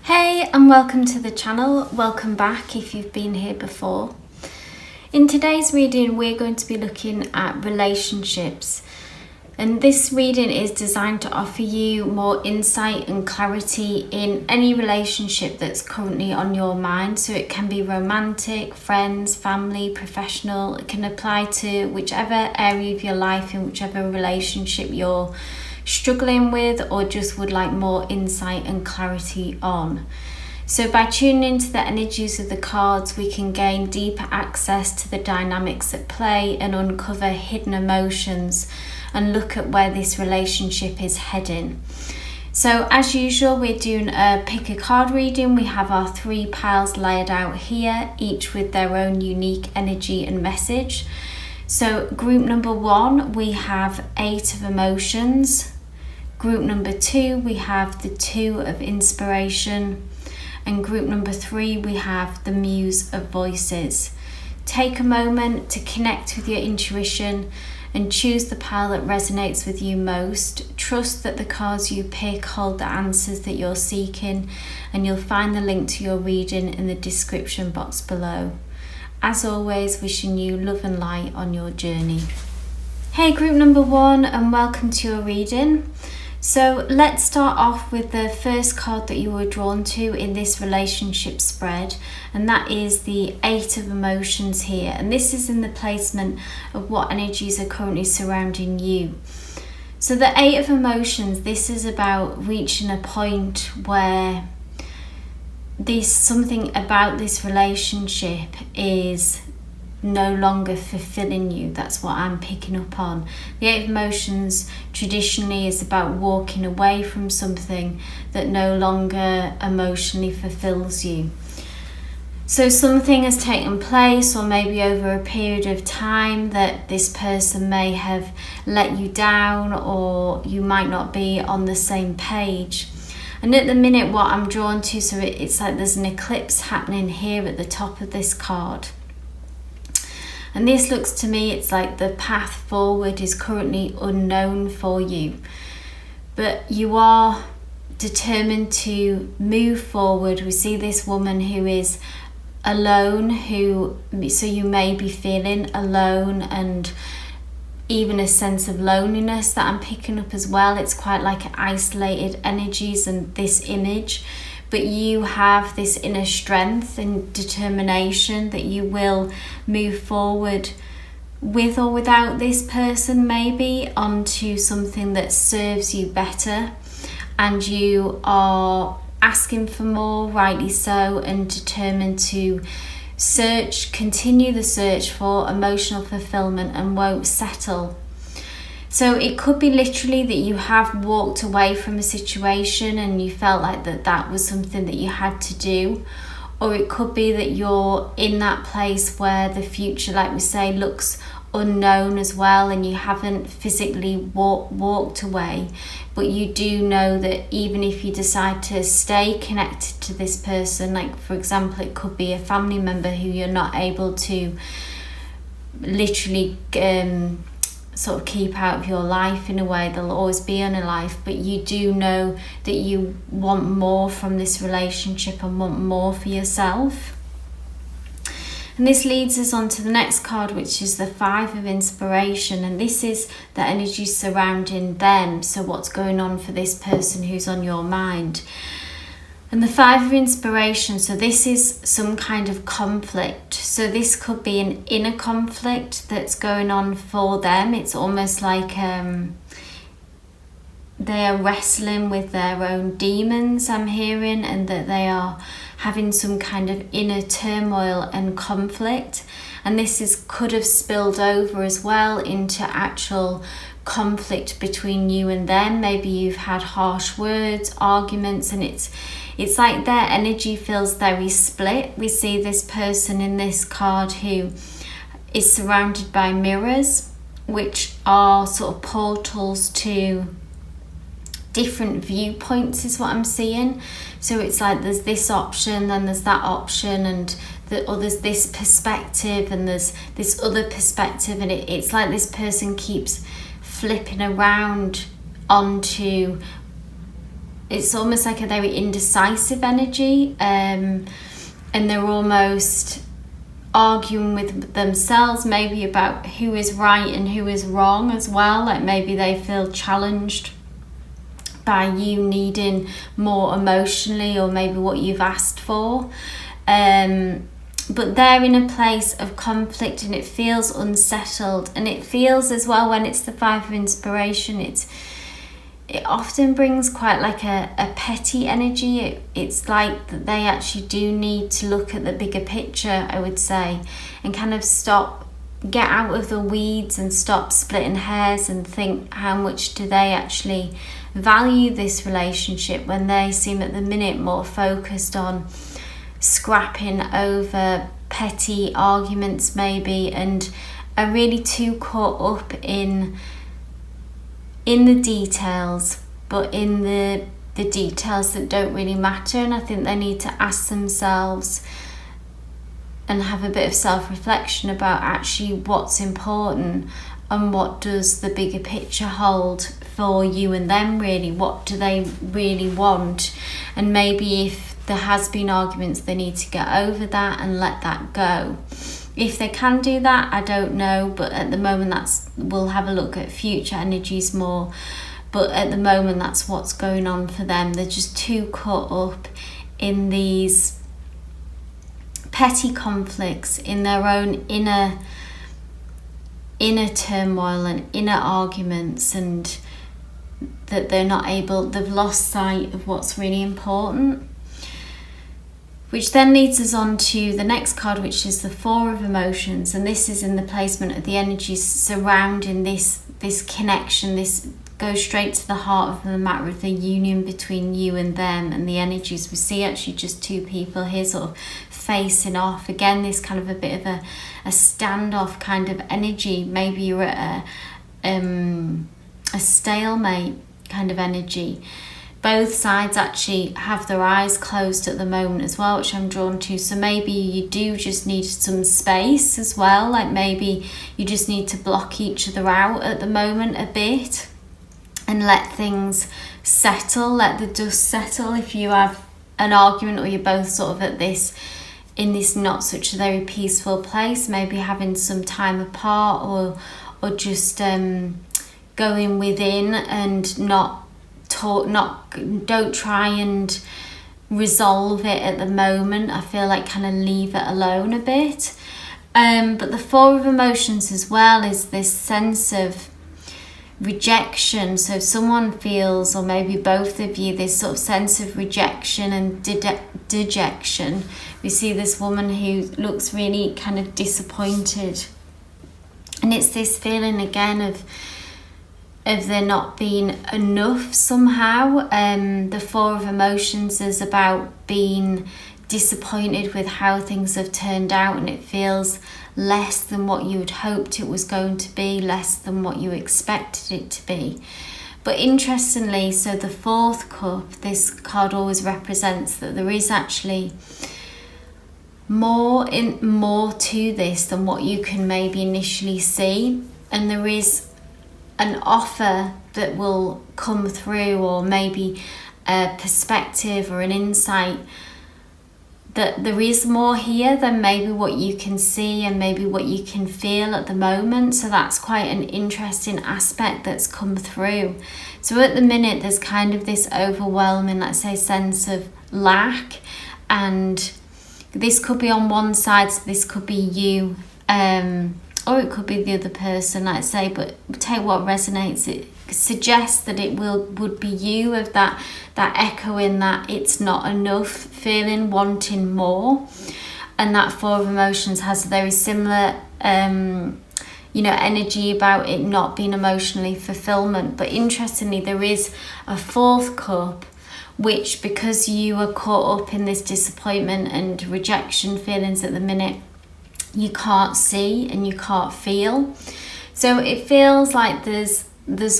Hey and welcome to the channel. Welcome back if you've been here before. In today's reading we're going to be looking at relationships, and this reading is designed to offer you more insight and clarity in any relationship that's currently on your mind. So it can be romantic, friends, family, professional. It can apply to whichever area of your life and whichever relationship you're struggling with or just would like more insight and clarity on. So by tuning into the energies of the cards, we can gain deeper access to the dynamics at play and uncover hidden emotions and look at where this relationship is heading. So as usual, we're doing a pick a card reading. We have our 3 piles laid out here, each with their own unique energy and message. So group number 1, we have 8 of emotions. Group number 2, we have the 2 of inspiration. And group number 3, we have the Muse of voices. Take a moment to connect with your intuition and choose the pile that resonates with you most. Trust that the cards you pick hold the answers that you're seeking, and you'll find the link to your reading in the description box below. As always, wishing you love and light on your journey. Hey group number 1, and welcome to your reading. So let's start off with the first card that you were drawn to in this relationship spread, and that is the 8 of emotions here. And this is in the placement of what energies are currently surrounding you. So the 8 of emotions, this is about reaching a point where something about this relationship is no longer fulfilling you. That's what I'm picking up on. The 8 of emotions traditionally is about walking away from something that no longer emotionally fulfills you. So something has taken place, or maybe over a period of time, that this person may have let you down, or you might not be on the same page. And at the minute what I'm drawn to, so it's like there's an eclipse happening here at the top of this card. And this looks to me, it's like the path forward is currently unknown for you. But you are determined to move forward. We see this woman who is alone, so you may be feeling alone, and even a sense of loneliness that I'm picking up as well. It's quite like isolated energies and this image. But you have this inner strength and determination that you will move forward with or without this person, maybe onto something that serves you better. And you are asking for more, rightly so, and determined to continue the search for emotional fulfillment and won't settle. So it could be literally that you have walked away from a situation and you felt like that was something that you had to do. Or it could be that you're in that place where the future, like we say, looks unknown as well, and you haven't physically walked away. But you do know that even if you decide to stay connected to this person, like for example, it could be a family member who you're not able to literally sort of keep out of your life in a way. They'll always be in a life, but you do know that you want more from this relationship and want more for yourself. And this leads us on to the next card, which is the 5 of inspiration, and this is the energy surrounding them. So what's going on for this person who's on your mind? And the 5 of inspiration, so this is some kind of conflict. So this could be an inner conflict that's going on for them. It's almost like they are wrestling with their own demons, I'm hearing, and that they are having some kind of inner turmoil and conflict. And this could have spilled over as well into actual conflict between you and them. Maybe you've had harsh words, arguments, and it's like their energy feels very split. We see this person in this card who is surrounded by mirrors, which are sort of portals to different viewpoints is what I'm seeing. So it's like there's this option, then there's that option, and there's this perspective, and there's this other perspective, and it's like this person keeps flipping around onto it's almost like a very indecisive energy, and they're almost arguing with themselves, maybe about who is right and who is wrong as well. Like maybe they feel challenged by you needing more emotionally, or maybe what you've asked for. But they're in a place of conflict, and it feels unsettled. And it feels as well, when it's the Five of Inspiration, it often brings quite like a petty energy. It's like that they actually do need to look at the bigger picture, I would say, and kind of get out of the weeds and stop splitting hairs and think, how much do they actually value this relationship, when they seem at the minute more focused on scrapping over petty arguments maybe, and are really too caught up in the details, but in the details that don't really matter. And I think they need to ask themselves and have a bit of self-reflection about actually what's important, and what does the bigger picture hold for you and them really. What do they really want? And maybe if there has been arguments, they need to get over that and let that go. If they can do that, I don't know, but at the moment we'll have a look at future energies more, but at the moment that's what's going on for them. They're just too caught up in these petty conflicts, in their own inner turmoil and inner arguments, and that they've lost sight of what's really important. Which then leads us on to the next card, which is the Four of Emotions. And this is in the placement of the energies surrounding this connection. This goes straight to the heart of the matter of the union between you and them, and the energies. We see actually just two people here sort of facing off. Again, this kind of a bit of a standoff kind of energy. Maybe you're at a stalemate kind of energy. Both sides actually have their eyes closed at the moment as well, which I'm drawn to. So maybe you do just need some space as well. Like maybe you just need to block each other out at the moment a bit and let things settle, let the dust settle. If you have an argument, or you're both sort of in this not such a very peaceful place, maybe having some time apart, or just going within and don't try and resolve it at the moment. I feel like kind of leave it alone a bit. But the Four of Emotions as well is this sense of rejection. So if someone feels, or maybe both of you, this sort of sense of rejection and dejection. We see this woman who looks really kind of disappointed, and it's this feeling again of there not being enough somehow. The Four of Emotions is about being disappointed with how things have turned out, and it feels less than what you had hoped it was going to be, less than what you expected it to be. But interestingly, so the fourth cup, this card always represents that there is actually more to this than what you can maybe initially see, and there is an offer that will come through, or maybe a perspective or an insight that there is more here than maybe what you can see and maybe what you can feel at the moment. So that's quite an interesting aspect that's come through. So at the minute there's kind of this overwhelming, let's say, sense of lack, and this could be on one side, so this could be you, or it could be the other person, let's say, but take what resonates. It suggests that it would be you, of that echoing that it's not enough feeling, wanting more. And that Four of Emotions has a very similar energy about it not being emotionally fulfillment. But interestingly, there is a fourth cup, which, because you are caught up in this disappointment and rejection feelings at the minute, you can't see and you can't feel. So it feels like there's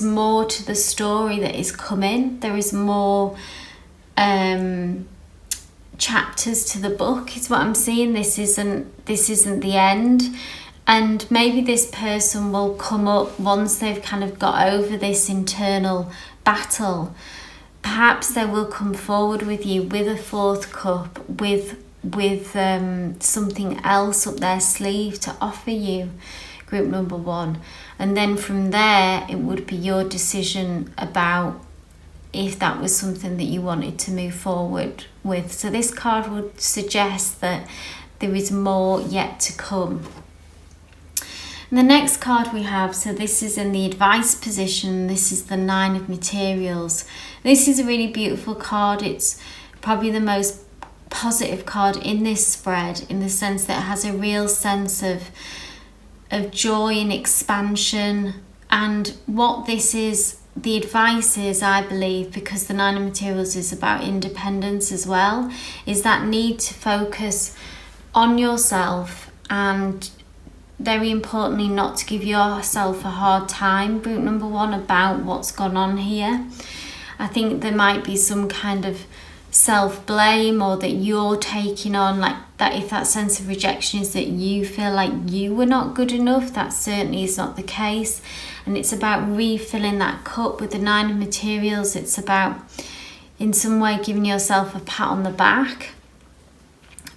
more to the story that is coming. There is more chapters to the book, is what I'm seeing. This isn't the end. And maybe this person will come up once they've kind of got over this internal battle, perhaps they will come forward with you with a fourth cup, with something else up their sleeve to offer you, group number 1. And then from there, it would be your decision about if that was something that you wanted to move forward with. So this card would suggest that there is more yet to come. And the next card we have, so this is in the advice position. This is the 9 of Materials. This is a really beautiful card. It's probably the most positive card in this spread, in the sense that it has a real sense of joy and expansion. And what this is, the advice is, I believe, because the 9 of Materials is about independence as well, is that need to focus on yourself, and very importantly, not to give yourself a hard time, group number 1, about what's gone on here. I think there might be some kind of self-blame, or that you're taking on, like that, if that sense of rejection is that you feel like you were not good enough. That certainly is not the case. And it's about refilling that cup with the 9 of Materials. It's about, in some way, giving yourself a pat on the back.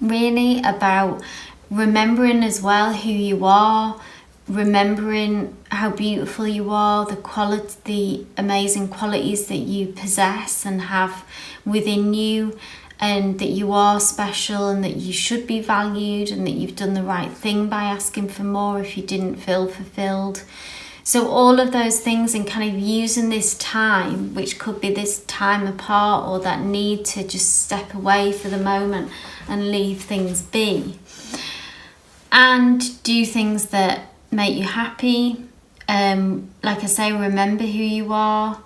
Really about remembering as well who you are, remembering how beautiful you are, the amazing qualities that you possess and have within you, and that you are special, and that you should be valued, and that you've done the right thing by asking for more if you didn't feel fulfilled. So all of those things, and kind of using this time, which could be this time apart, or that need to just step away for the moment and leave things be, and do things that make you happy. Like I say, remember who you are.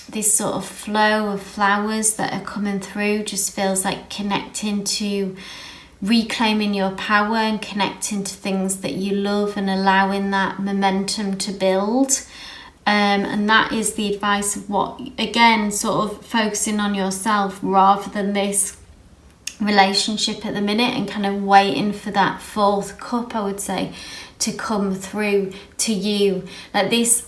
This sort of flow of flowers that are coming through just feels like connecting to reclaiming your power and connecting to things that you love, and allowing that momentum to build. And that is the advice of what, again, sort of focusing on yourself rather than this relationship at the minute, and kind of waiting for that fourth cup, I would say, to come through to you. Like this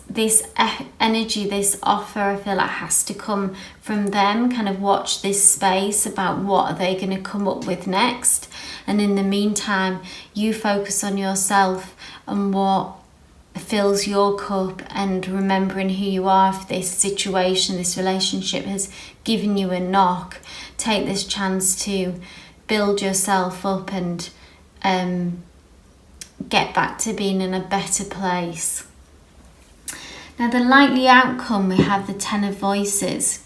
energy, this offer, I feel like has to come from them. Kind of watch this space about what are they going to come up with next, and in the meantime you focus on yourself and what fills your cup, and remembering who you are. If this situation, this relationship has given you a knock, take this chance to build yourself up and get back to being in a better place. Now, the likely outcome, we have the 10 of Voices.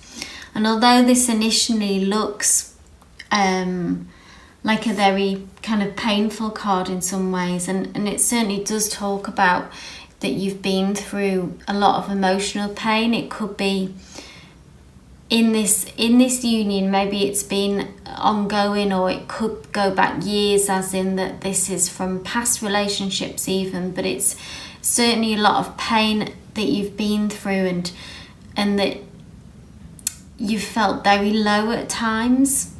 And although this initially looks like a very kind of painful card in some ways, and it certainly does talk about that you've been through a lot of emotional pain. It could be in this union, maybe it's been ongoing, or it could go back years, as in that this is from past relationships even, but it's certainly a lot of pain that you've been through, and that you've felt very low at times.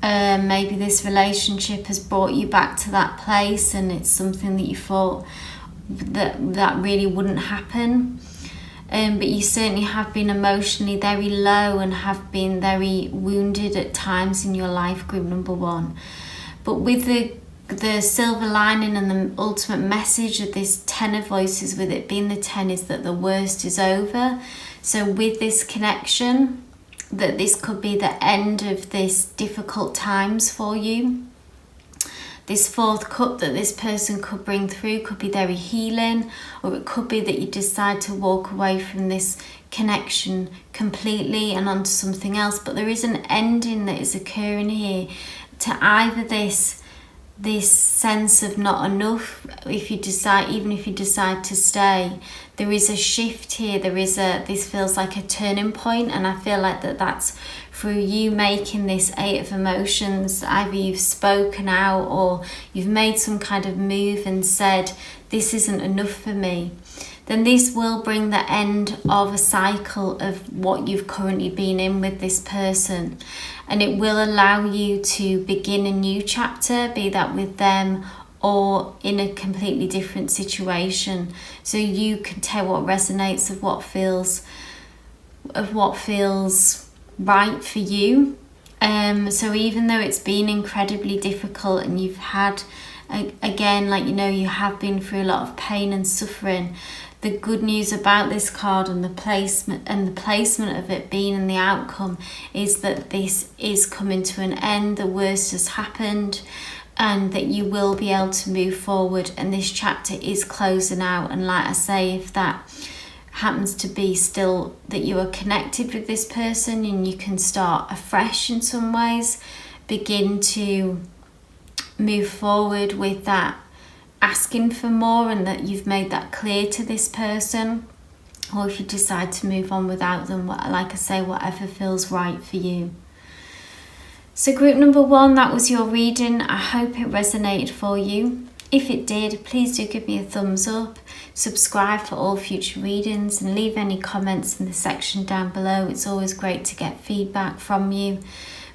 Maybe this relationship has brought you back to that place, and it's something that you thought that really wouldn't happen. But you certainly have been emotionally very low and have been very wounded at times in your life, group number 1. But with the silver lining and the ultimate message of this 10 of Voices, with it being the 10, is that the worst is over. So with this connection, that this could be the end of this difficult times for you. This fourth cup that this person could bring through could be very healing, or it could be that you decide to walk away from this connection completely and onto something else. But there is an ending that is occurring here to either this sense of not enough, even if you decide to stay. There is a shift here. This feels like a turning point, and I feel like that's through you making this 8 of Emotions. Either you've spoken out, or you've made some kind of move and said, this isn't enough for me. Then this will bring the end of a cycle of what you've currently been in with this person, and it will allow you to begin a new chapter, be that with them or in a completely different situation. So you can tell what resonates, of what feels what feels right for you. So even though it's been incredibly difficult and you've had, again, like, you know, you have been through a lot of pain and suffering, the good news about this card and the placement of it being in the outcome is that this is coming to an end. The worst has happened, and that you will be able to move forward, and this chapter is closing out. And like I say, if that happens to be still that you are connected with this person and you can start afresh in some ways, begin to move forward with that, asking for more, and that you've made that clear to this person. Or if you decide to move on without them, like I say, whatever feels right for you. So group number 1, that was your reading. I hope it resonated for you. If it did, please do give me a thumbs up, subscribe for all future readings, and leave any comments in the section down below. It's always great to get feedback from you.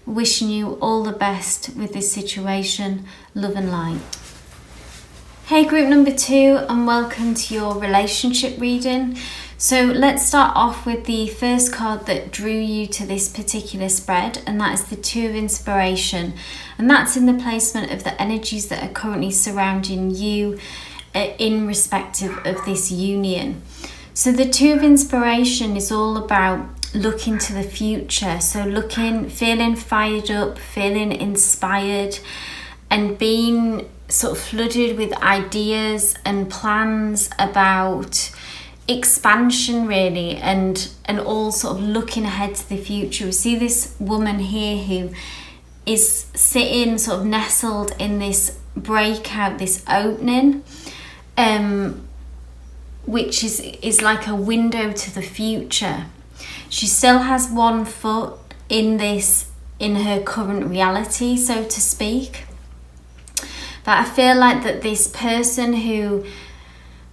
Wishing you all the best with this situation. Love and light. Hey group number 2, and welcome to your relationship reading. So let's start off with the first card that drew you to this particular spread, and that is the 2 of Inspiration. And that's in the placement of the energies that are currently surrounding you in respect of this union. So the 2 of Inspiration is all about looking to the future. So feeling fired up, feeling inspired, and being sort of flooded with ideas and plans about expansion, really, and all sort of looking ahead to the future. We see this woman here who is sitting sort of nestled in this breakout, this opening, which is like a window to the future. She still has one foot in her current reality, so to speak. But I feel like that this person who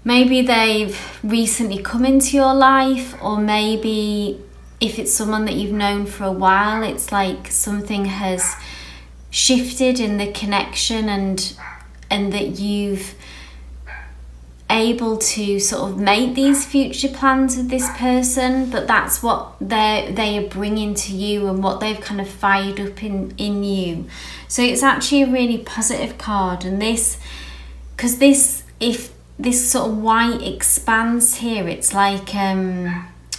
maybe they've recently come into your life, or maybe if it's someone that you've known for a while, it's like something has shifted in the connection, and that you've able to sort of make these future plans with this person, but that's what they are bringing to you and what they've kind of fired up in you. So it's actually a really positive card, and if this sort of white expands here, it's like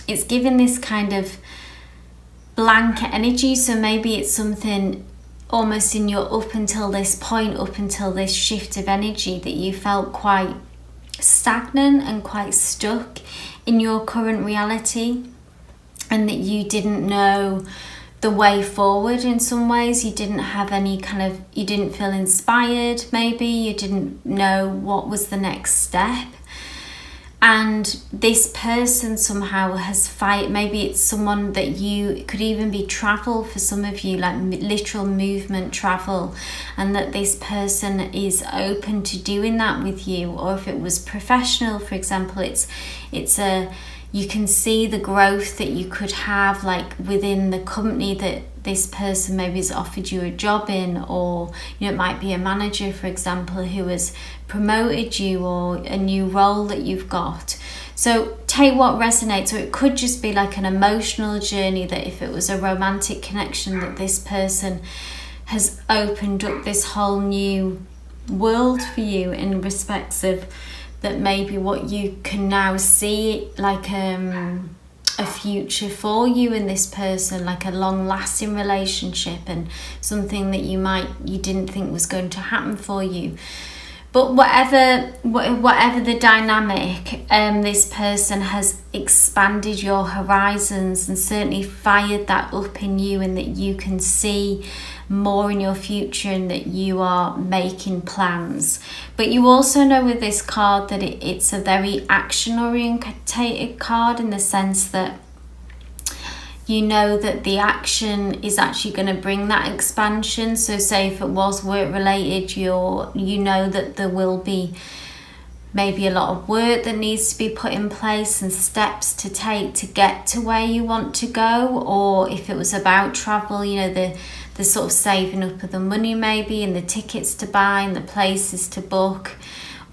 it's giving this kind of blanket energy. So maybe it's something almost in your up until this point, up until this shift of energy, that you felt quite stagnant and quite stuck in your current reality, and that you didn't know the way forward. In some ways you didn't have you didn't feel inspired, maybe you didn't know what was the next step. And this person somehow has maybe it's someone that it could even be travel for some of you, like literal movement travel, and that this person is open to doing that with you. Or if it was professional, for example, you can see the growth that you could have, like within the company that this person maybe has offered you a job in, or it might be a manager, for example, who has promoted you, or a new role that you've got. So take what resonates. Or it could just be like an emotional journey, that if it was a romantic connection, that this person has opened up this whole new world for you in respects of that, maybe what you can now see, like a future for you in this person, like a long-lasting relationship, and something that you didn't think was going to happen for you. But whatever the dynamic, this person has expanded your horizons and certainly fired that up in you, and that you can see more in your future, and that you are making plans. But you also know with this card that it's a very action orientated card, in the sense that you know that the action is actually going to bring that expansion. So say if it was work related, you know that there will be maybe a lot of work that needs to be put in place and steps to take to get to where you want to go. Or if it was about travel, the sort of saving up of the money maybe, and the tickets to buy and the places to book.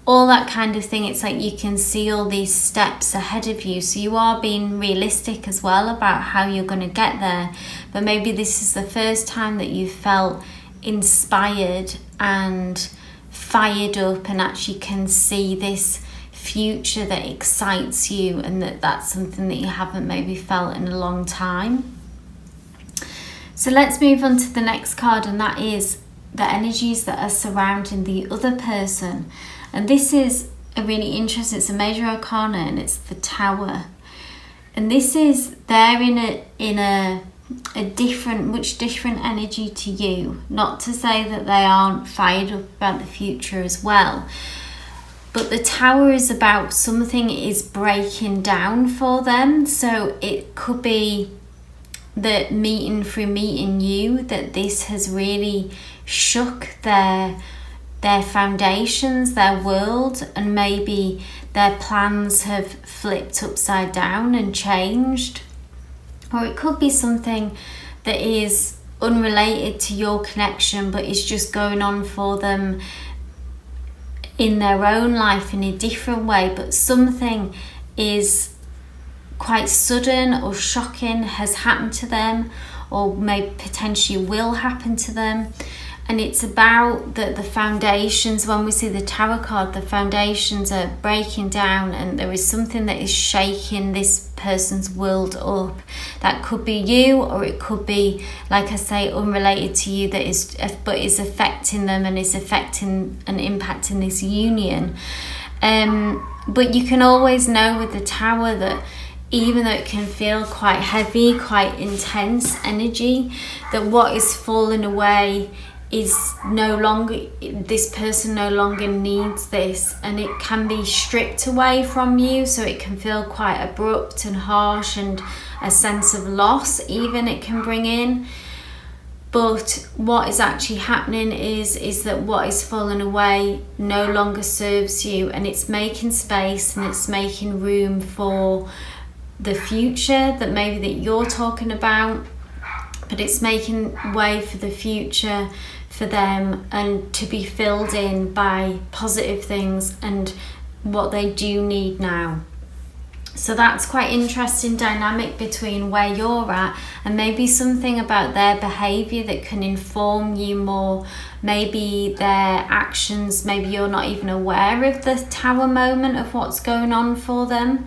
all that kind of thing. It's like you can see all these steps ahead of you, so you are being realistic as well about how you're going to get there. But maybe this is the first time that you've felt inspired and fired up and actually can see this future that excites you, and that's something that you haven't maybe felt in a long time. So let's move on to the next card, and that is the energies that are surrounding the other person. And this is a really interesting, it's a major arcana, and it's the Tower. And this is, they're in a different, much different energy to you. Not to say that they aren't fired up about the future as well, but the Tower is about something is breaking down for them. So it could be that through meeting you, that this has really shook their foundations, their world, and maybe their plans have flipped upside down and changed. Or it could be something that is unrelated to your connection, but is just going on for them in their own life in a different way. But something is quite sudden or shocking has happened to them, or maybe potentially will happen to them. And it's about that the foundations, when we see the Tower card, the foundations are breaking down, and there is something that is shaking this person's world up. That could be you, or it could be, like I say, unrelated to you, that is, but is affecting them and is affecting and impacting this union. But you can always know with the Tower that even though it can feel quite heavy, quite intense energy, that what is falling away is no longer, this person no longer needs this, and it can be stripped away from you, so it can feel quite abrupt and harsh, and a sense of loss even it can bring in. But what is actually happening is that what is falling away no longer serves you, and it's making space and it's making room for the future that maybe that you're talking about, but it's making way for the future for them, and to be filled in by positive things and what they do need now. So that's quite interesting dynamic between where you're at and maybe something about their behaviour that can inform you more. Maybe their actions, maybe you're not even aware of the Tower moment of what's going on for them.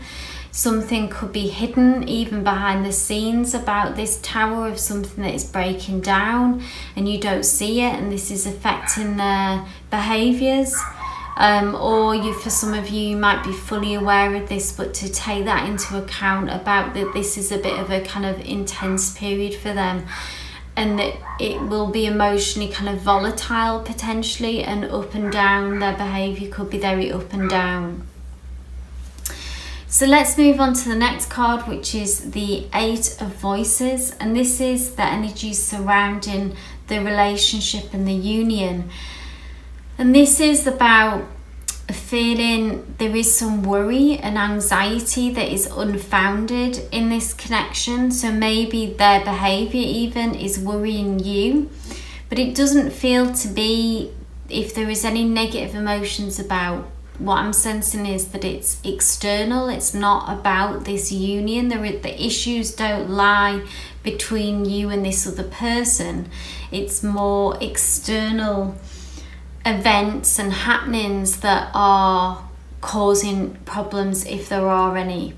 Something could be hidden even behind the scenes about this Tower, of something that is breaking down and you don't see it, and this is affecting their behaviours. Or for some of you might be fully aware of this, but to take that into account about that this is a bit of a kind of intense period for them, and that it will be emotionally kind of volatile potentially, and up and down. Their behaviour could be very up and down. So let's move on to the next card, which is the Eight of Voices, and this is the energies surrounding the relationship and the union. And this is about a feeling there is some worry and anxiety that is unfounded in this connection. So maybe their behaviour even is worrying you, but it doesn't feel to be, if there is any negative emotions about, what I'm sensing is that it's external. It's not about this union. The issues don't lie between you and this other person. It's more external events and happenings that are causing problems, if there are any.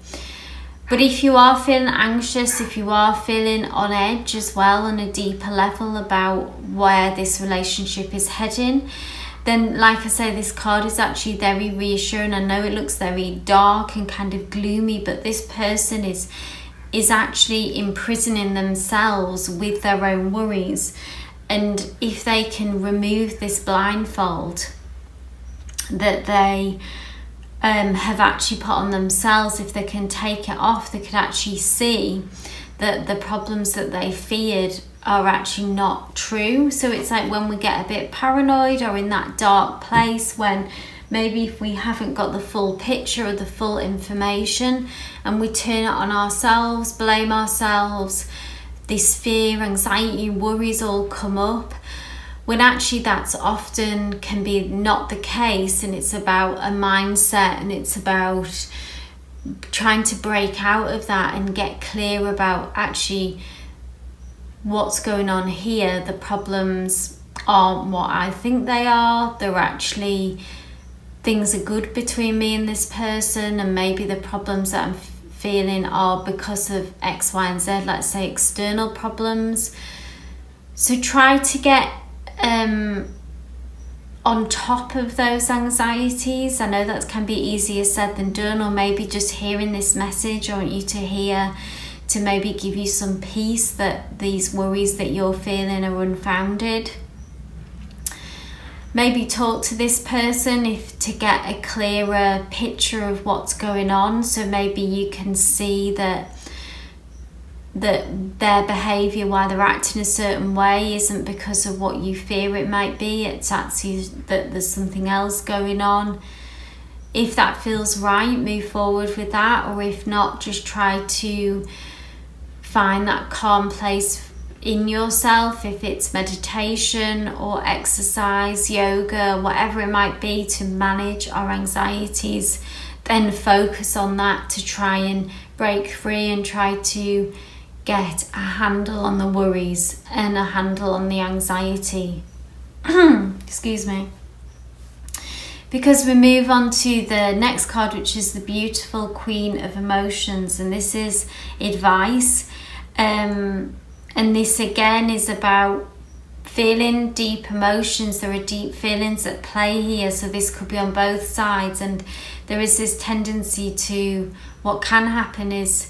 But if you are feeling anxious, if you are feeling on edge as well on a deeper level about where this relationship is heading, then like I say, this card is actually very reassuring. I know it looks very dark and kind of gloomy, but this person is actually imprisoning themselves with their own worries. And if they can remove this blindfold that they have actually put on themselves, if they can take it off, they can actually see that the problems that they feared are actually not true. So it's like when we get a bit paranoid or in that dark place, when maybe if we haven't got the full picture or the full information, and we turn it on ourselves, blame ourselves, this fear, anxiety, worries all come up. when actually that's often can be not the case, and it's about a mindset, and it's about trying to break out of that and get clear about actually what's going on here. The problems aren't what I think they are. They're actually, things are good between me and this person, and maybe the problems that I'm feeling are because of X, Y, and Z, let's say external problems. So try to get on top of those anxieties. I know that can be easier said than done, or maybe just hearing this message I want you to hear to maybe give you some peace that these worries that you're feeling are unfounded. Maybe talk to this person to get a clearer picture of what's going on, so maybe you can see that their behaviour, why they're acting a certain way, isn't because of what you fear it might be. It's actually that there's something else going on. If that feels right, move forward with that, or if not, just try to find that calm place in yourself, if it's meditation or exercise, yoga, whatever it might be, to manage our anxieties. Then focus on that to try and break free and try to get a handle on the worries and a handle on the anxiety. Excuse me. Because we move on to the next card, which is the beautiful Queen of Emotions, and this is advice. And this again is about feeling deep emotions. There are deep feelings at play here, so this could be on both sides, and there is this tendency to, what can happen is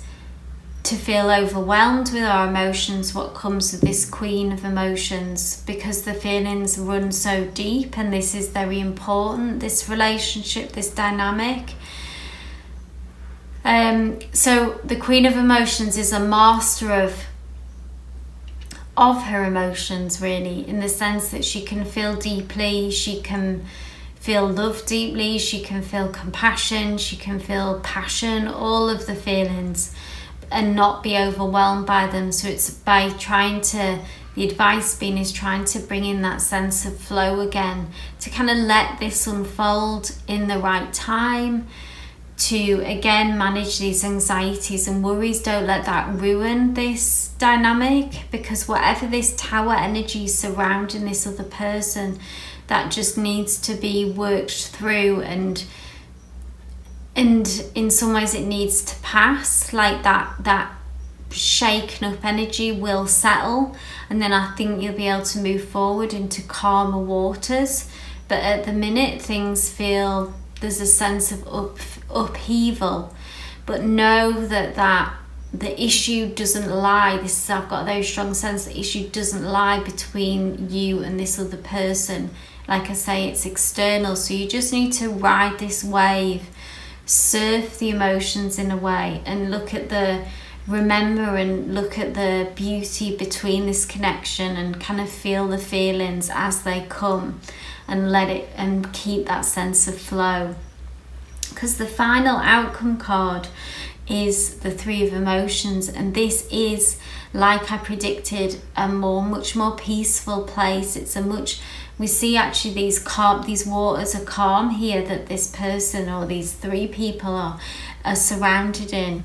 to feel overwhelmed with our emotions, what comes with this Queen of Emotions, because the feelings run so deep, and this is very important, this relationship, this dynamic. So the Queen of Emotions is a master of her emotions, really, in the sense that she can feel deeply, she can feel love deeply, she can feel compassion, she can feel passion, all of the feelings, and not be overwhelmed by them. So it's by the advice being is trying to bring in that sense of flow again, to kind of let this unfold in the right time, to again manage these anxieties and worries. Don't let that ruin this dynamic, because whatever this tower energy surrounding this other person, that just needs to be worked through, and in some ways it needs to pass. Like that shaken up energy will settle, and then I think you'll be able to move forward into calmer waters. But at the minute things feel, there's a sense of upheaval, but know that the issue doesn't lie. I've got a very strong sense the issue doesn't lie between you and this other person. Like I say, it's external, so you just need to ride this wave, surf the emotions in a way, and remember and look at the beauty between this connection, and kind of feel the feelings as they come, and let it, and keep that sense of flow. Because the final outcome card is the Three of Emotions, and this is, like I predicted, a much more peaceful place. We see actually these waters are calm here, that this person or these three people are surrounded in,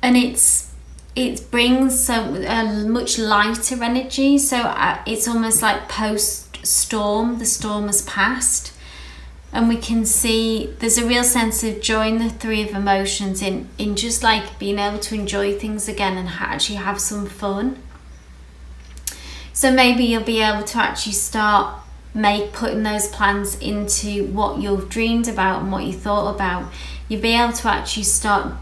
and it brings a much lighter energy. So it's almost like post-storm, the storm has passed, and we can see there's a real sense of joy in the Three of Emotions, in just like being able to enjoy things again and actually have some fun. So maybe you'll be able to actually start putting those plans into what you've dreamed about and what you thought about. You'll be able to actually start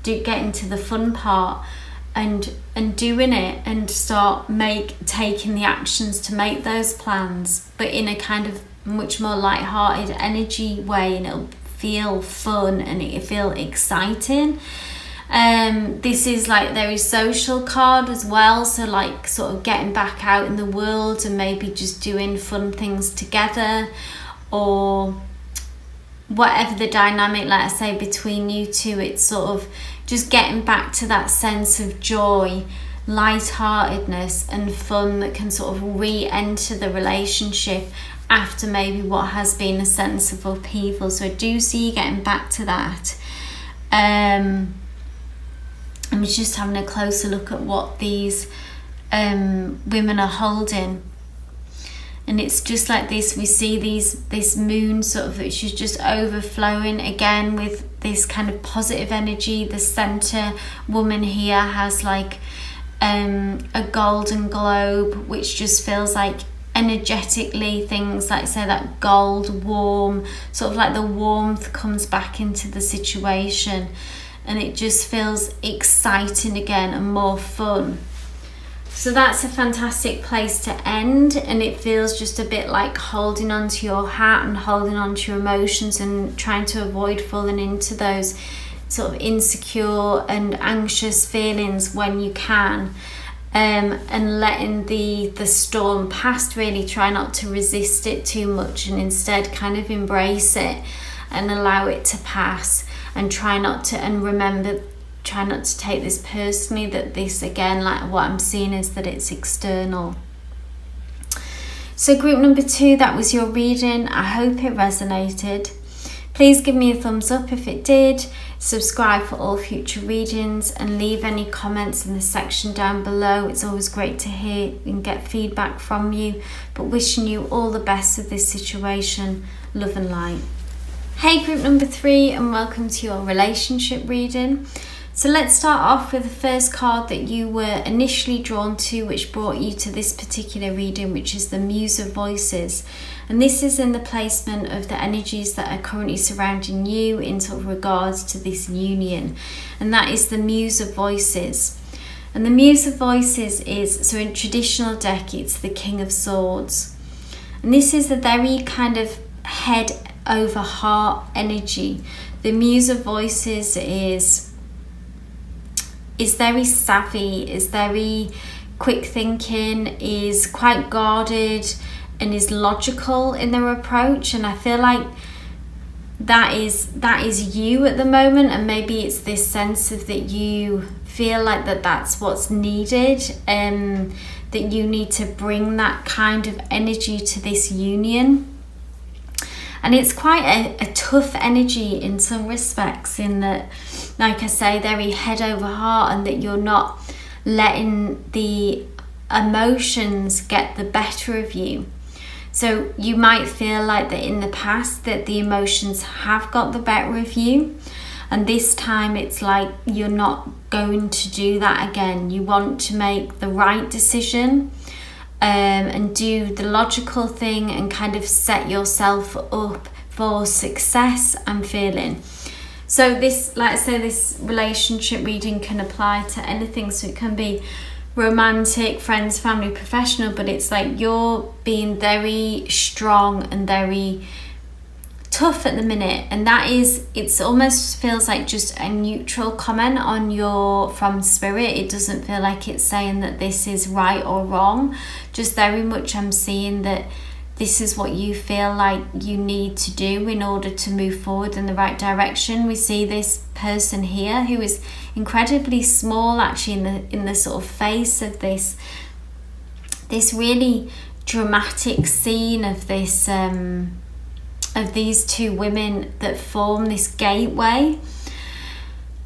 getting to the fun part and doing it, and start taking the actions to make those plans, but in a kind of much more light-hearted energy way, and it'll feel fun and it'll feel exciting. This is like very social card as well, so like sort of getting back out in the world and maybe just doing fun things together, or whatever the dynamic, like I say, between you two. It's sort of just getting back to that sense of joy lightheartedness and fun that can sort of re-enter the relationship after maybe what has been a sense of upheaval. So I do see you getting back to that. I'm just having a closer look at what these women are holding. And it's just like this, we see this moon sort of, which is just overflowing again with this kind of positive energy. The center woman here has like a golden globe, which just feels like energetically things like, say, that gold, warm, sort of like the warmth comes back into the situation, and it just feels exciting again and more fun. So that's a fantastic place to end, and it feels just a bit like holding on to your hat and holding on to your emotions and trying to avoid falling into those sort of insecure and anxious feelings when you can, and letting the storm pass. Really try not to resist it too much, and instead kind of embrace it and allow it to pass, and try not to take this personally, that this, again, like what I'm seeing is that it's external. So group number 2, that was your reading. I hope it resonated. Please give me a thumbs up if it did, subscribe for all future readings, and leave any comments in the section down below. It's always great to hear and get feedback from you, but wishing you all the best with this situation. Love and light. Hey group number 3, and welcome to your relationship reading. So let's start off with the first card that you were initially drawn to, which brought you to this particular reading, which is the Muse of Voices. And this is in the placement of the energies that are currently surrounding you in sort of regards to this union. And that is the Muse of Voices. And the Muse of Voices is, so in traditional deck, it's the King of Swords. And this is a very kind of head over heart energy. The Muse of Voices is very savvy, is very quick thinking, is quite guarded, and is logical in their approach. And I feel like that is you at the moment, and maybe it's this sense of that you feel like that's what's needed, that you need to bring that kind of energy to this union. And it's quite a tough energy in some respects, in that, like I say, very head over heart, and that you're not letting the emotions get the better of you. So you might feel like that in the past that the emotions have got the better of you, and this time it's like you're not going to do that again. You want to make the right decision, and do the logical thing, and kind of set yourself up for success, I'm feeling. So this, like I say, this relationship reading can apply to anything. So it can be romantic, friends, family, professional, but it's like you're being very strong and very tough at the minute, and that is, it's almost feels like just a neutral comment from spirit. It doesn't feel like it's saying that this is right or wrong, just very much I'm seeing that this is what you feel like you need to do in order to move forward in the right direction. We see this person here who is incredibly small, actually, in the sort of face of this really dramatic scene of this of these two women that form this gateway.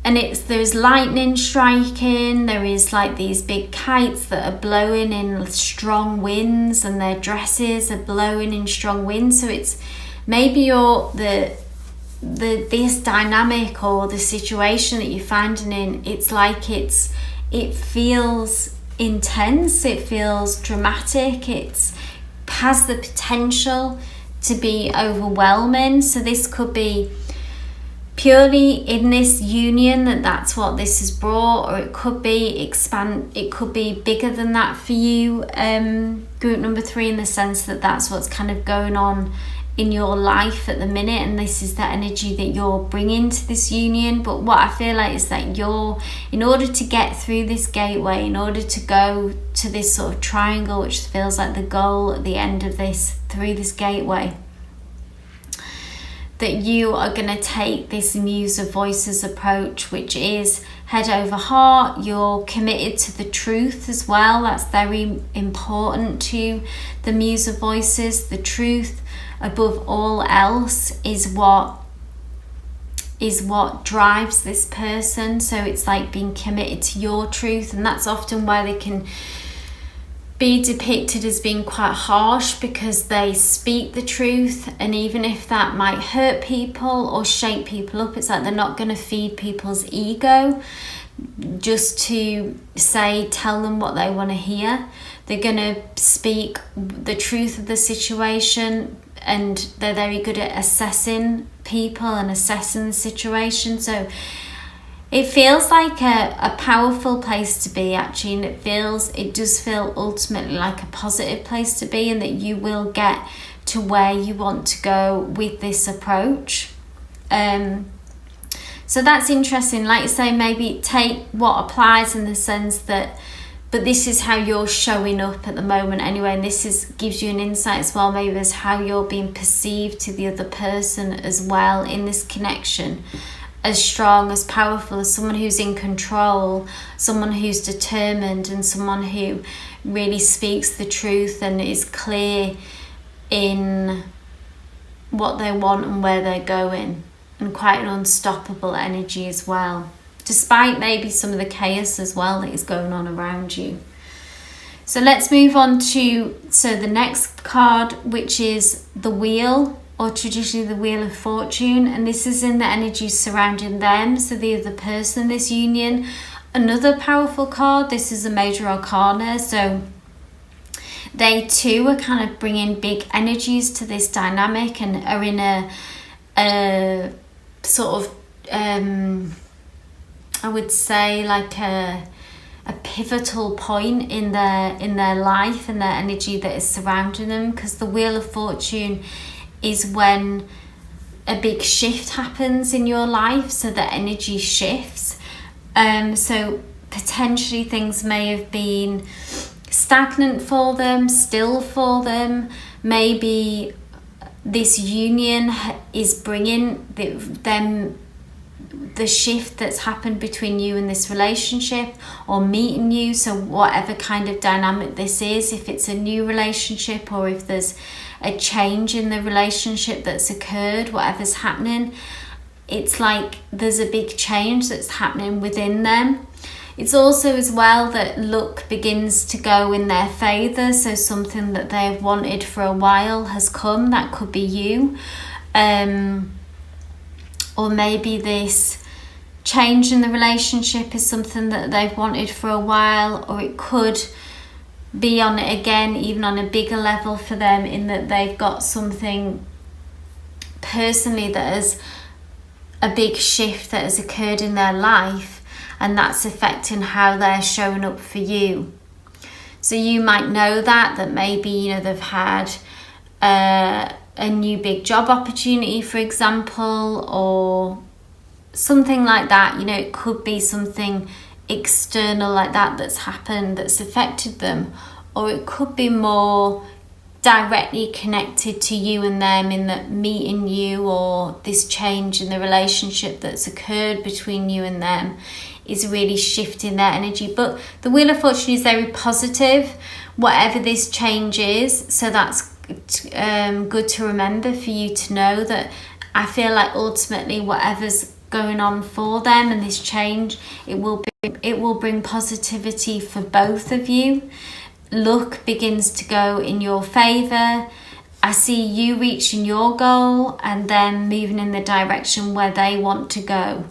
And there's lightning striking, there is like these big kites that are blowing in strong winds, and their dresses are blowing in strong winds. So it's maybe this dynamic or the situation that you're finding in, it's like it feels intense, it feels dramatic, it has the potential to be overwhelming. So this could be purely in this union that's what this has brought, or it could be it could be bigger than that for you, group number 3, in the sense that that's what's kind of going on in your life at the minute, and this is the energy that you're bringing to this union. But what I feel like is that in order to get through this gateway, in order to go to this sort of triangle, which feels like the goal at the end of this, through this gateway, that you are going to take this Muse of Voices approach, which is head over heart. You're committed to the truth as well. That's very important to the Muse of Voices. The truth above all else is what drives this person. So it's like being committed to your truth, and that's often why they can be depicted as being quite harsh, because they speak the truth, and even if that might hurt people or shake people up, it's like they're not going to feed people's ego just to tell them what they want to hear. They're going to speak the truth of the situation, and they're very good at assessing people and assessing the situation. So it feels like a powerful place to be, actually, and it does feel ultimately like a positive place to be, and that you will get to where you want to go with this approach. So that's interesting. Like you say, maybe take what applies in the sense that, but this is how you're showing up at the moment anyway, and gives you an insight as well, maybe as how you're being perceived to the other person as well in this connection. As strong, as powerful, as someone who's in control, someone who's determined, and someone who really speaks the truth and is clear in what they want and where they're going, and quite an unstoppable energy as well, despite maybe some of the chaos as well that is going on around you. So let's move on to the next card, which is the Wheel, or traditionally the Wheel of Fortune, and this is in the energy surrounding them, so the other person, this union. Another powerful card, this is a major arcana, so they too are kind of bringing big energies to this dynamic, and are in a sort of I would say like a pivotal point in their life and their energy that is surrounding them, because the Wheel of Fortune is when a big shift happens in your life, so the energy shifts. So potentially things may have been stagnant for them, still for them. Maybe this union is bringing them the shift that's happened between you and this relationship, or meeting you. So whatever kind of dynamic this is, if it's a new relationship or if there's a change in the relationship that's occurred, whatever's happening, it's like there's a big change that's happening within them. It's also as well that luck begins to go in their favour, so something that they've wanted for a while has come. That could be you, or maybe this change in the relationship is something that they've wanted for a while, or it could be on it again, even on a bigger level for them, in that they've got something personally that is a big shift that has occurred in their life, and that's affecting how they're showing up for you. So you might know that maybe they've had a new big job opportunity, for example, or something like that. It could be something external like that that's happened, that's affected them, or it could be more directly connected to you and them, in that meeting you, or this change in the relationship that's occurred between you and them is really shifting their energy. But the Wheel of Fortune is very positive, whatever this change is. So that's good to remember for you to know that I feel like ultimately whatever's going on for them and this change, it will bring positivity for both of you. Luck begins to go in your favour. I see you reaching your goal and then moving in the direction where they want to go.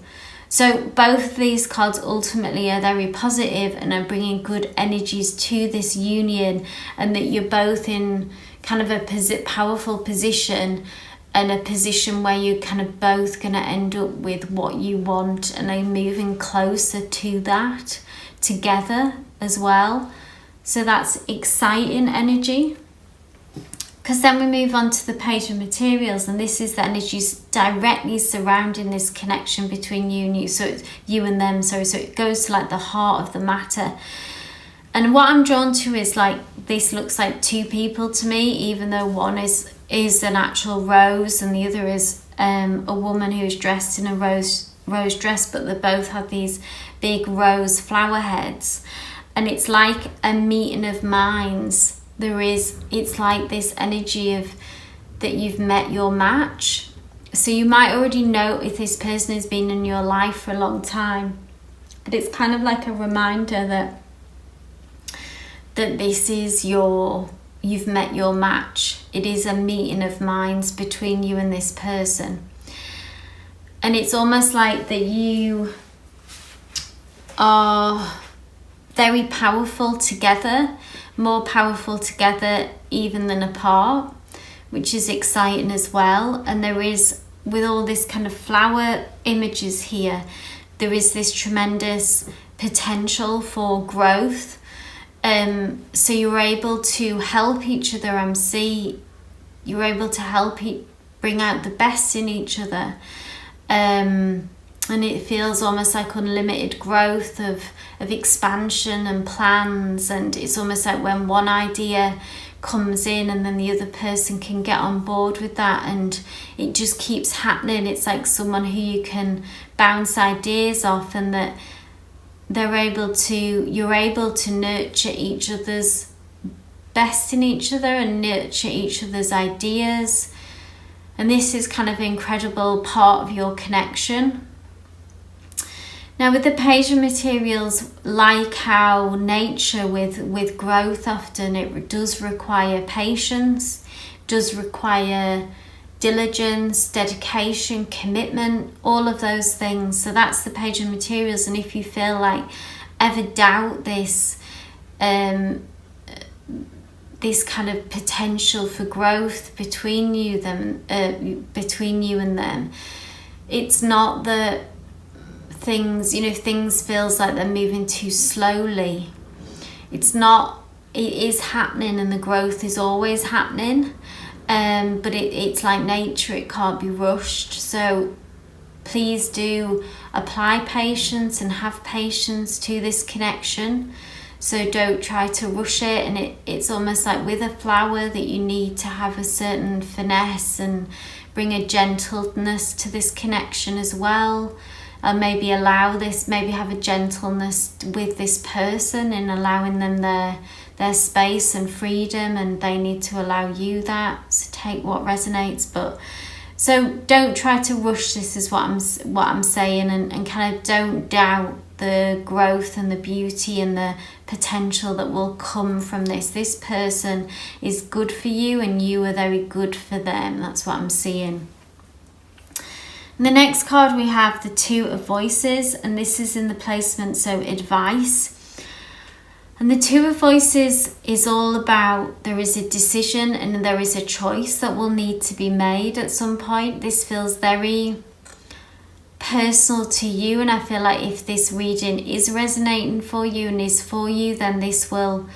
So both of these cards ultimately are very positive and are bringing good energies to this union, and that you're both in kind of a powerful position, and a position where you're kind of both going to end up with what you want, and are moving closer to that together as well. So that's exciting energy. Because then we move on to the Page of Materials, and this is the energies directly surrounding this connection between you and you. So it's you and them, sorry. So it goes to like the heart of the matter. And what I'm drawn to is like, this looks like two people to me, even though one is an actual rose and the other is a woman who's dressed in a rose dress, but they both have these big rose flower heads, and it's like a meeting of minds. It's like this energy of that you've met your match. So you might already know if this person has been in your life for a long time, but it's kind of like a reminder that this is you've met your match. It is a meeting of minds between you and this person. And it's almost like that you are very powerful together, more powerful together even than apart, which is exciting as well. And there is, with all this kind of flower images here, there is this tremendous potential for growth. So you're able to help each other, you're able to help bring out the best in each other. And it feels almost like unlimited growth of expansion and plans, and it's almost like when one idea comes in and then the other person can get on board with that, and it just keeps happening. It's like someone who you can bounce ideas off, and that you're able to nurture each other's best in each other and nurture each other's ideas. And this is kind of an incredible part of your connection. Now with the Page of Materials, like how nature with growth, often it does require patience, does require diligence, dedication, commitment, all of those things. So that's the Page of Materials. And if you feel like ever doubt this this kind of potential for growth between you and them, it's not that things feels like they're moving too slowly. It's not. It is happening, and the growth is always happening. But it's like nature, it can't be rushed. So please do apply patience and have patience to this connection. So don't try to rush it. And it's almost like with a flower that you need to have a certain finesse and bring a gentleness to this connection as well. And maybe have a gentleness with this person in allowing them their space and freedom, and they need to allow you that. So take what resonates, but so don't try to rush this, is what I'm saying, and kind of don't doubt the growth and the beauty and the potential that will come from this. This person is good for you, and you are very good for them. That's what I'm seeing. And the next card we have the Two of Voices, and this is in the placement, so advice. And the Two of Voices is all about there is a decision and there is a choice that will need to be made at some point. This feels very personal to you, and I feel like if this reading is resonating for you and is for you, then this will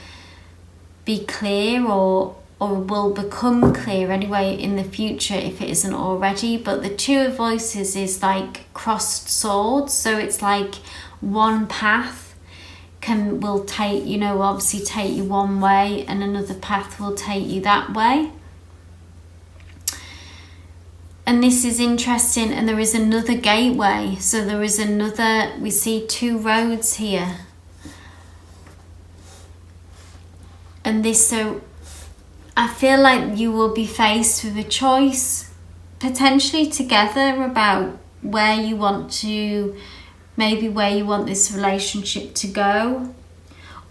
be clear or will become clear anyway in the future if it isn't already. But the Two of Voices is like crossed swords, so it's like one path will take, obviously take you one way, and another path will take you that way. And this is interesting, and there is another gateway. So there is we see two roads here. And so I feel like you will be faced with a choice, potentially together, about where you want this relationship to go,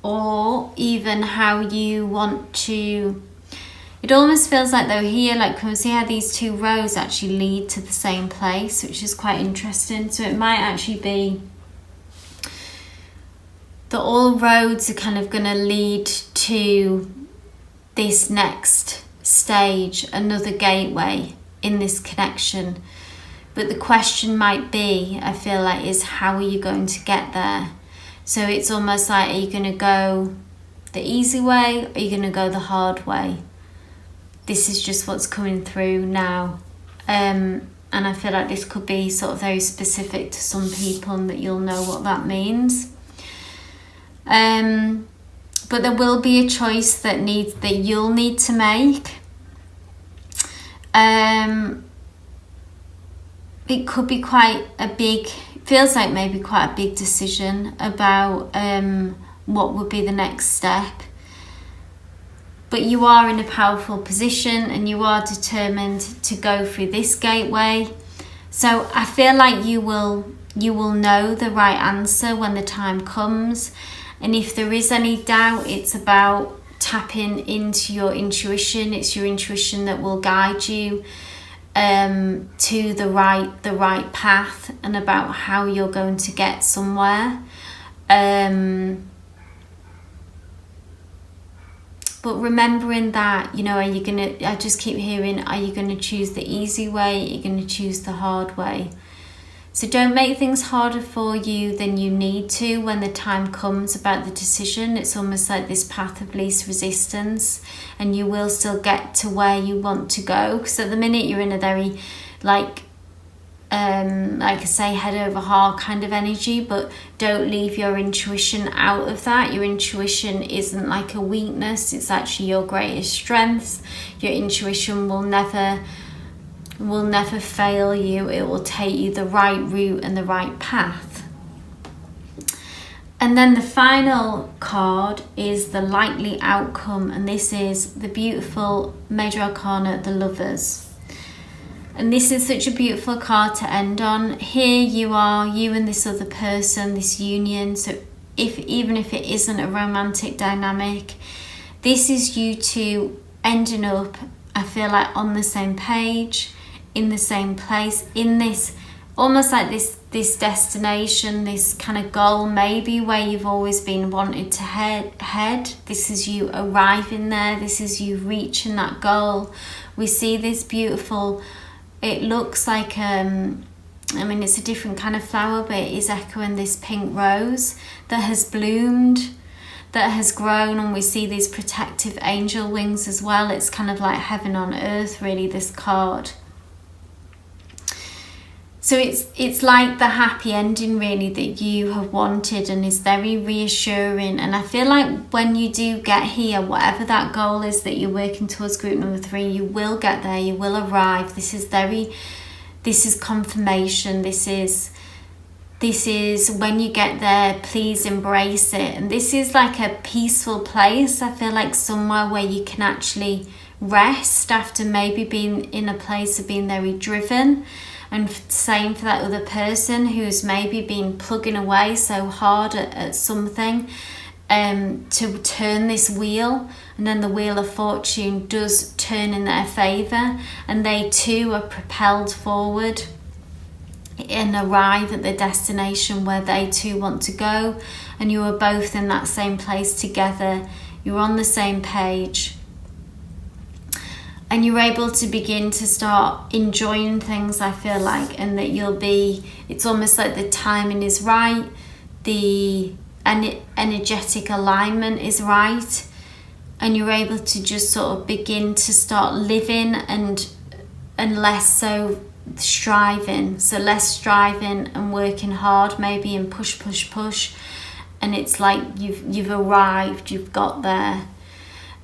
or even how you want to. It almost feels like though here, like can we see how these two roads actually lead to the same place, which is quite interesting. So it might actually be that all roads are kind of going to lead to this next stage, another gateway in this connection. But the question might be, I feel like, is how are you going to get there? So it's almost like, are you going to go the easy way, or are you going to go the hard way? This is just what's coming through now. And I feel like this could be sort of very specific to some people, and that you'll know what that means. But there will be a choice that you'll need to make. it could be quite a big, feels like maybe quite a big decision about what would be the next step. But you are in a powerful position and you are determined to go through this gateway. So I feel like you will know the right answer when the time comes. And if there is any doubt, it's about tapping into your intuition. It's your intuition that will guide you to the right path and about how you're going to get somewhere. But remembering that, I just keep hearing, are you going to choose the easy way? Are you going to choose the hard way? So don't make things harder for you than you need to when the time comes about the decision. It's almost like this path of least resistance, and you will still get to where you want to go. Because at the minute you're in a very, like I say, head over heart kind of energy, but don't leave your intuition out of that. Your intuition isn't like a weakness, it's actually your greatest strength. Your intuition will never fail you. It will take you the right route and the right path. And then the final card is the likely outcome, and this is the beautiful Major Arcana, the Lovers. And this is such a beautiful card to end on. Here you are, you and this other person, this union. So even if it isn't a romantic dynamic, this is you two ending up, I feel like, on the same page, in the same place, in this, almost like this destination, this kind of goal maybe where you've always been wanted to head. This is you arriving there. This is you reaching that goal. We see this beautiful, it looks like, it's a different kind of flower, but it is echoing this pink rose that has bloomed, that has grown, and we see these protective angel wings as well. It's kind of like heaven on earth, really, this card. So it's like the happy ending, really, that you have wanted, and is very reassuring. And I feel like when you do get here, whatever that goal is that you're working towards, group number 3, you will get there, you will arrive. This is confirmation. This is when you get there, please embrace it. And this is like a peaceful place. I feel like somewhere where you can actually rest after maybe being in a place of being very driven. And same for that other person who's maybe been plugging away so hard at something, to turn this wheel, and then the wheel of fortune does turn in their favour, and they too are propelled forward and arrive at the destination where they too want to go, and you are both in that same place together. You're on the same page. And you're able to begin to start enjoying things, I feel like, and that it's almost like the timing is right, the energetic alignment is right, and you're able to just sort of begin to start living and less so striving. So less striving and working hard maybe, and push, and it's like you've arrived, you've got there.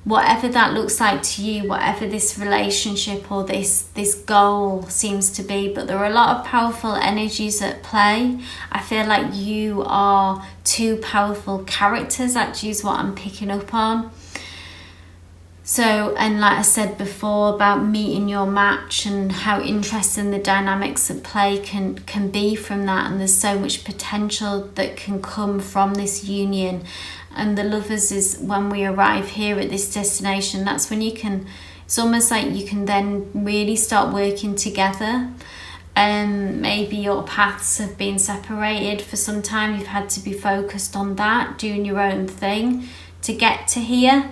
Whatever that looks like to you, whatever this relationship or this goal seems to be, but there are a lot of powerful energies at play. I feel like you are two powerful characters, actually, is what I'm picking up on. So, and like I said before about meeting your match and how interesting the dynamics at play can be from that, and there's so much potential that can come from this union. And the Lovers is when we arrive here at this destination, that's when it's almost like you can then really start working together. Maybe your paths have been separated for some time, you've had to be focused on that, doing your own thing to get to here.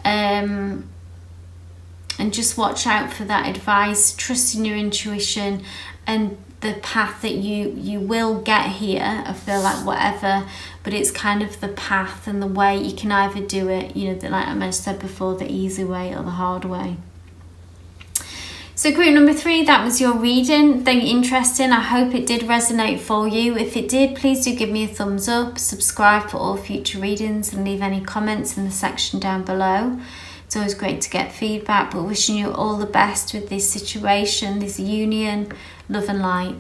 And just watch out for that advice, trust in your intuition and the path that you will get here. I feel like whatever, but it's kind of the path and the way. You can either do it, like I said before, the easy way or the hard way. So group number 3, that was your reading. Very interesting. I hope it did resonate for you. If it did, please do give me a thumbs up, subscribe for all future readings, and leave any comments in the section down below. It's always great to get feedback, but wishing you all the best with this situation, this union, love and light.